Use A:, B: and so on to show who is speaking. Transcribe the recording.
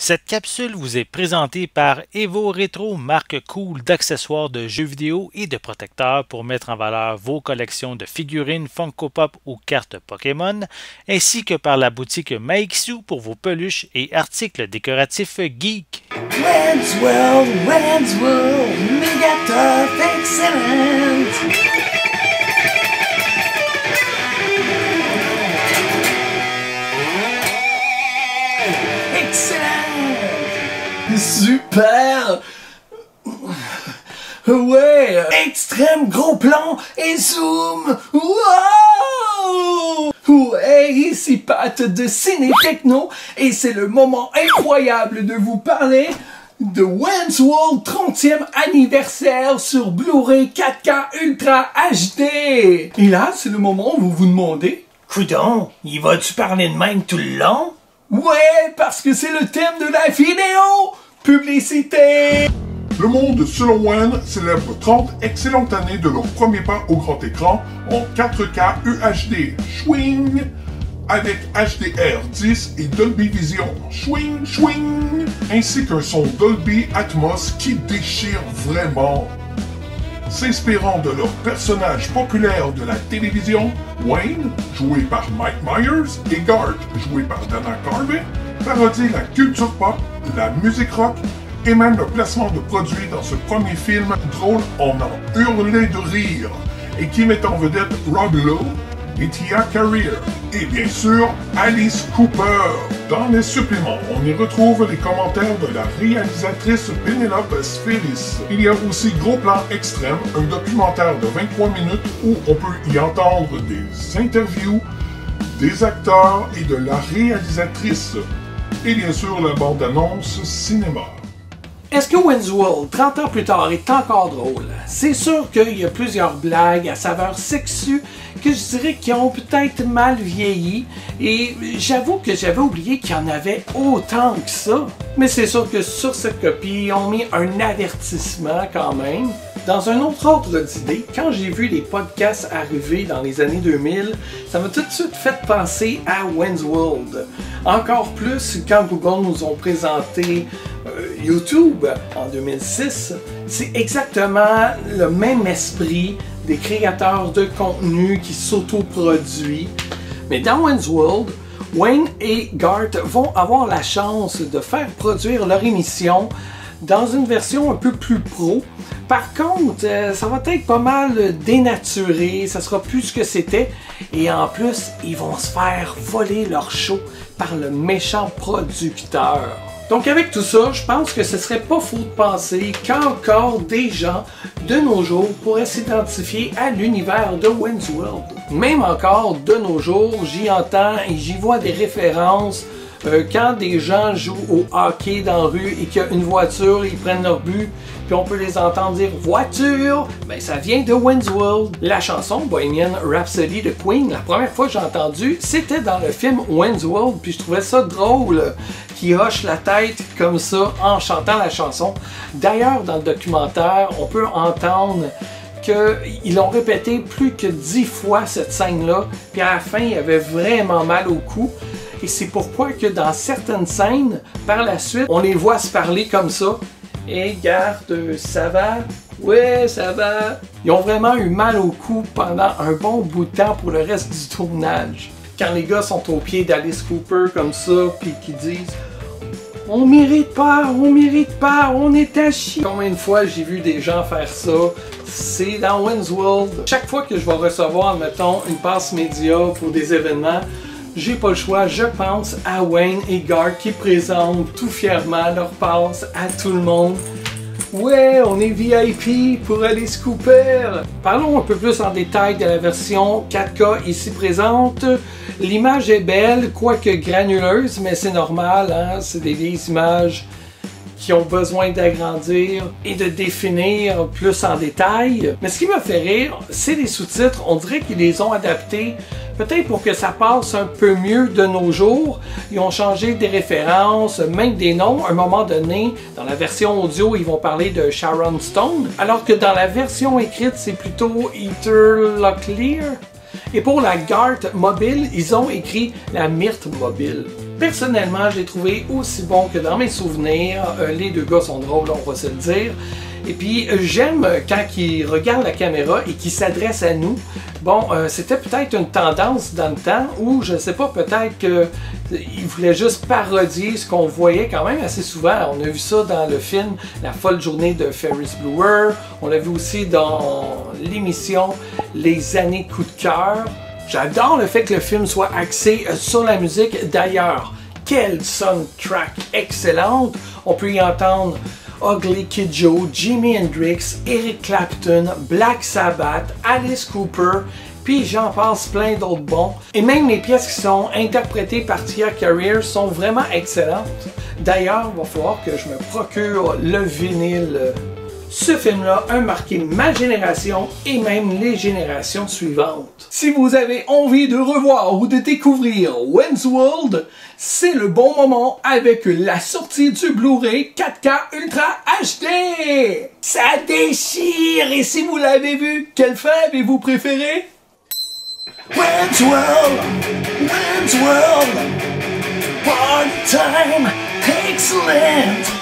A: Cette capsule vous est présentée par Evo Retro, marque cool d'accessoires de jeux vidéo et de protecteurs pour mettre en valeur vos collections de figurines Funko Pop ou cartes Pokémon, ainsi que par la boutique Maixu pour vos peluches et articles décoratifs geek.
B: Wayne's World, méga top, excellent! Excellent! Super! Ouais! Extrême gros plan et zoom! Wow! Ouais, ici Pat de Ciné Techno et c'est le moment incroyable de vous parler de Wayne's World 30e anniversaire sur Blu-ray 4K Ultra HD! Et là, c'est le moment où vous vous demandez, coudonc, il va-tu parler de même tout le long? Ouais, parce que c'est le thème de la vidéo! Publicité!
C: Le monde, selon Wayne, célèbre 30 excellentes années de leur premier pas au grand écran en 4K UHD. Schwing! Avec HDR10 et Dolby Vision. Schwing, schwing! Ainsi qu'un son Dolby Atmos qui déchire vraiment. S'inspirant de leurs personnages populaires de la télévision, Wayne, joué par Mike Myers, et Garth, joué par Dana Carvey, parodie la culture pop, la musique rock, et même le placement de produits dans ce premier film drôle en hurlé de rire, et qui met en vedette Rob Lowe et Tia Carrere, et bien sûr Alice Cooper. Dans les suppléments, on y retrouve les commentaires de la réalisatrice Penelope Spheris. Il y a aussi Gros Plan Extrême, un documentaire de 23 minutes où on peut y entendre des interviews des acteurs et de la réalisatrice. Et bien sûr la bande-annonce cinéma.
B: Est-ce que Wayne's World, 30 ans plus tard, est encore drôle? C'est sûr qu'il y a plusieurs blagues à saveur sexue que je dirais qui ont peut-être mal vieilli, et j'avoue que j'avais oublié qu'il y en avait autant que ça. Mais c'est sûr que sur cette copie, on met un avertissement quand même. Dans un autre ordre d'idée, quand j'ai vu les podcasts arriver dans les années 2000, ça m'a tout de suite fait penser à Wayne's World. Encore plus quand Google nous ont présenté YouTube en 2006, c'est exactement le même esprit des créateurs de contenu qui s'autoproduit. Mais dans Wayne's World, Wayne et Garth vont avoir la chance de faire produire leur émission dans une version un peu plus pro. Par contre, ça va être pas mal dénaturé, ça sera plus ce que c'était. Et en plus, ils vont se faire voler leur show par le méchant producteur. Donc avec tout ça, je pense que ce serait pas faux de penser qu'encore des gens de nos jours pourraient s'identifier à l'univers de Wayne's World. Même encore de nos jours, j'y entends et j'y vois des références. Quand des gens jouent au hockey dans la rue et qu'il y a une voiture, ils prennent leur but, puis on peut les entendre dire « voiture », ben ça vient de Wayne's World. La chanson Bohemian Rhapsody de Queen, la première fois que j'ai entendu, c'était dans le film Wayne's World, puis je trouvais ça drôle qui hoche la tête comme ça en chantant la chanson. D'ailleurs, dans le documentaire, on peut entendre qu'ils l'ont répété plus que 10 fois cette scène-là, puis à la fin, il avait vraiment mal au cou. Et c'est pourquoi que dans certaines scènes, par la suite, on les voit se parler comme ça. « Hey, Garth, ça va? Ouais, ça va. » Ils ont vraiment eu mal au cou pendant un bon bout de temps pour le reste du tournage. Quand les gars sont au pied d'Alice Cooper comme ça, puis qu'ils disent « On mérite pas, on est à chier. » Combien de fois j'ai vu des gens faire ça? C'est dans Wayne's World. Chaque fois que je vais recevoir, mettons, une passe média pour des événements, j'ai pas le choix, je pense à Wayne et Garth qui présentent tout fièrement leur passe à tout le monde. Ouais, on est VIP pour Alice Cooper. Parlons un peu plus en détail de la version 4K ici présente. L'image est belle, quoique granuleuse, mais c'est normal, hein? C'est des vieilles images qui ont besoin d'agrandir et de définir plus en détail. Mais ce qui me fait rire, c'est les sous-titres. On dirait qu'ils les ont adaptés peut-être pour que ça passe un peu mieux de nos jours. Ils ont changé des références, même des noms. À un moment donné, dans la version audio, ils vont parler de Sharon Stone, alors que dans la version écrite, c'est plutôt Heather Locklear. Et pour la Garth mobile, ils ont écrit la Myrte mobile. personnellement, je l'ai trouvé aussi bon que dans mes souvenirs. Les deux gars sont drôles, on va se le dire. Et puis, j'aime quand ils regardent la caméra et qu'ils s'adressent à nous. Bon, c'était peut-être une tendance dans le temps où, je sais pas, peut-être qu'ils voulaient juste parodier ce qu'on voyait quand même assez souvent. On a vu ça dans le film La folle journée de Ferris Bueller. On l'a vu aussi dans l'émission Les années coup de cœur. J'adore le fait que le film soit axé sur la musique. D'ailleurs, quelle soundtrack excellente! On peut y entendre Ugly Kid Joe, Jimi Hendrix, Eric Clapton, Black Sabbath, Alice Cooper, puis j'en passe plein d'autres bons. Et même les pièces qui sont interprétées par Tia Carrere sont vraiment excellentes. D'ailleurs, il va falloir que je me procure le vinyle. Ce film-là a marqué ma génération et même les générations suivantes. Si vous avez envie de revoir ou de découvrir Wayne's World, c'est le bon moment avec la sortie du Blu-ray 4K Ultra HD! Ça déchire! Et si vous l'avez vu, quelle fin avez-vous préféré? Wayne's World! Wayne's World! One time! Excellent!